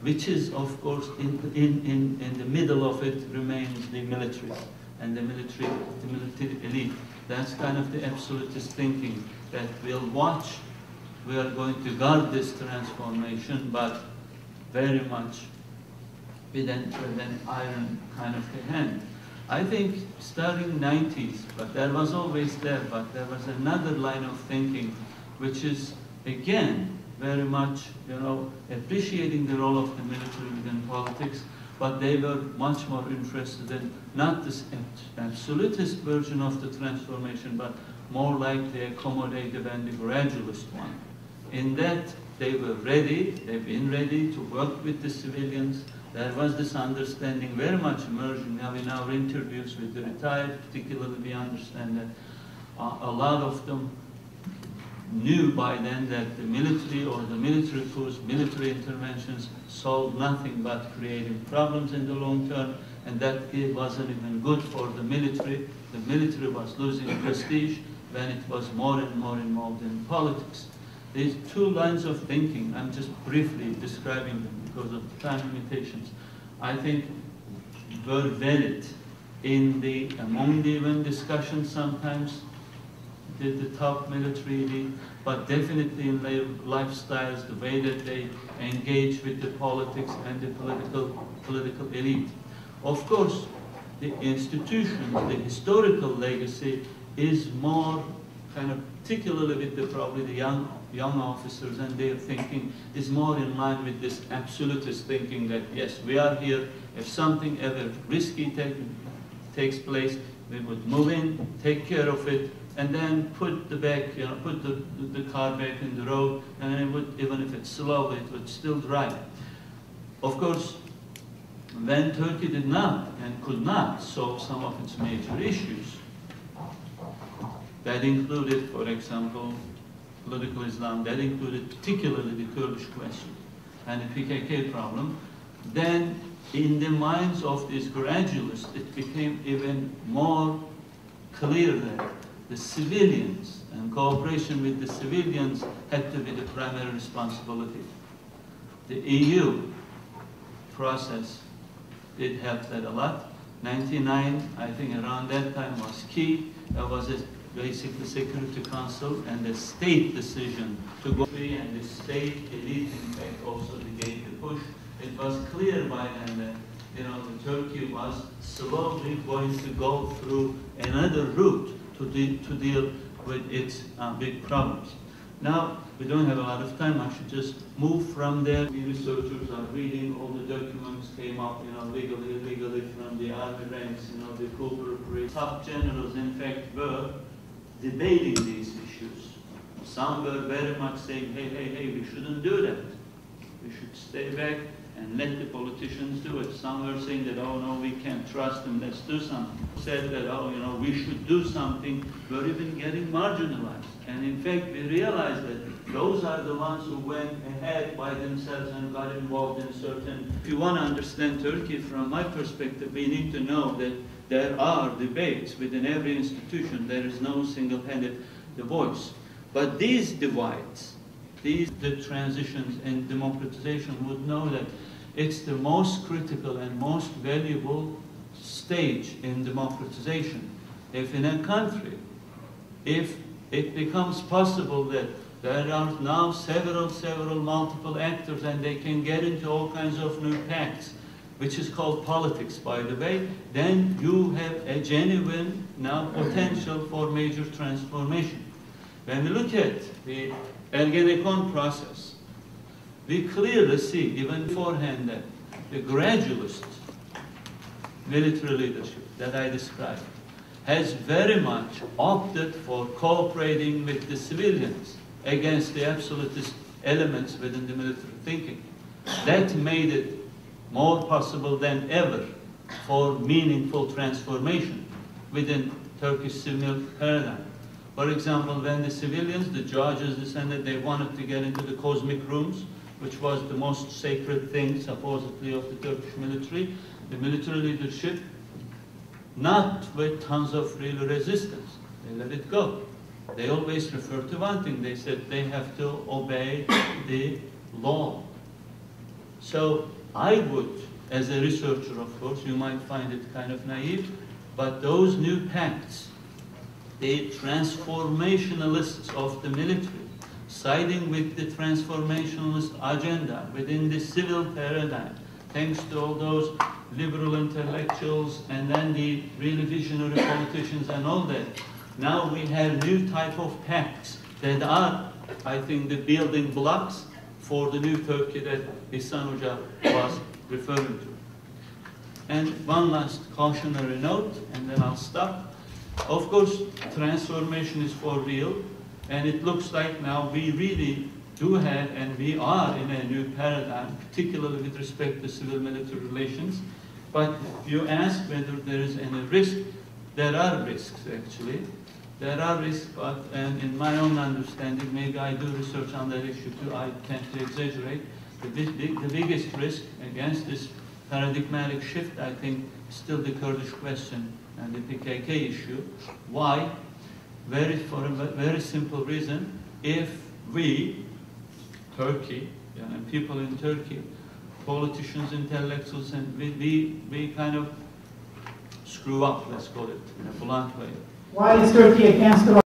which is, of course, in the middle of it remains the military and the military elite. That's kind of the absolutist thinking that we'll watch, we are going to guard this transformation, but very much with an iron kind of hand. I think starting 90s, but that was always there, but there was another line of thinking, which is, again, very much, appreciating the role of the military within politics, but they were much more interested in not this absolutist version of the transformation, but more like the accommodative and the gradualist one. In that, they were ready, they've been ready to work with the civilians. There was this understanding very much emerging now in our interviews with the retired, particularly we understand that a lot of them knew by then that the military or the military coups, military interventions solved nothing but creating problems in the long term, and that it wasn't even good for the military. The military was losing prestige when it was more and more involved in politics. These two lines of thinking, I'm just briefly describing them because of time limitations, I think were valid among the even discussions sometimes, the top military elite, but definitely in their lifestyles, the way that they engage with the politics and the political elite. Of course, the institution, the historical legacy is more kind of, particularly with probably the young officers and their thinking, is more in line with this absolutist thinking that yes, we are here, if something ever risky takes place, we would move in, take care of it, and then put the car back in the road, and it would, even if it's slow, it would still drive. Of course, when Turkey did not and could not solve some of its major issues, that included, for example, political Islam, that included particularly the Kurdish question and the PKK problem, then in the minds of these gradualists, it became even more clear that the civilians and cooperation with the civilians had to be the primary responsibility. The EU process did help that a lot. 99, I think around that time was key. There was basically Security Council and the state decision to go free, and the state elite in fact also gave the push. It was clear by then that Turkey was slowly going to go through another route to deal with its big problems. Now, we don't have a lot of time. I should just move from there. The researchers are reading all the documents came up, legally, illegally from the army ranks, the Cooper, top generals, in fact, were debating these issues. Some were very much saying, hey, we shouldn't do that. We should stay back and let the politicians do it. Some were saying that, oh no, we can't trust them, let's do something. Said that, oh, we should do something. We're even getting marginalized. And in fact, we realized that those are the ones who went ahead by themselves and got involved in certain... If you want to understand Turkey from my perspective, we need to know that there are debates within every institution. There is no single-handed voice. But these divides, the transitions and democratization would know that it's the most critical and most valuable stage in democratization. If in a country, if it becomes possible that there are now several multiple actors and they can get into all kinds of new pacts, which is called politics, by the way, then you have a genuine now potential for major transformation. When we look at the Ergenekon process, we clearly see, even beforehand, that the gradualist military leadership that I described has very much opted for cooperating with the civilians against the absolutist elements within the military thinking. That made it more possible than ever for meaningful transformation within Turkish civil paradigm. For example, when the civilians, the judges descended, they wanted to get into the cosmic rooms, which was the most sacred thing, supposedly, of the Turkish military. The military leadership, not with tons of real resistance, they let it go. They always referred to one thing. They said they have to obey the law. So I would, as a researcher, of course, you might find it kind of naive, but those new pacts, the transformationalists of the military, siding with the transformationalist agenda within the civil paradigm, thanks to all those liberal intellectuals and then the really visionary politicians and all that. Now we have new type of pacts that are, I think, the building blocks for the new Turkey that Ihsan Hoca was referring to. And one last cautionary note, and then I'll stop. Of course, transformation is for real, and it looks like now we really do have, and we are in a new paradigm, particularly with respect to civil-military relations. But you ask whether there is any risk. There are risks, actually. There are risks, but and in my own understanding, maybe I do research on that issue too, I tend to exaggerate. The biggest risk against this paradigmatic shift, I think, is still the Kurdish question and the PKK issue. Why? For a very simple reason. If we, Turkey, and people in Turkey, politicians, intellectuals, and we kind of screw up, let's call it in a blunt way. Why is Turkey against the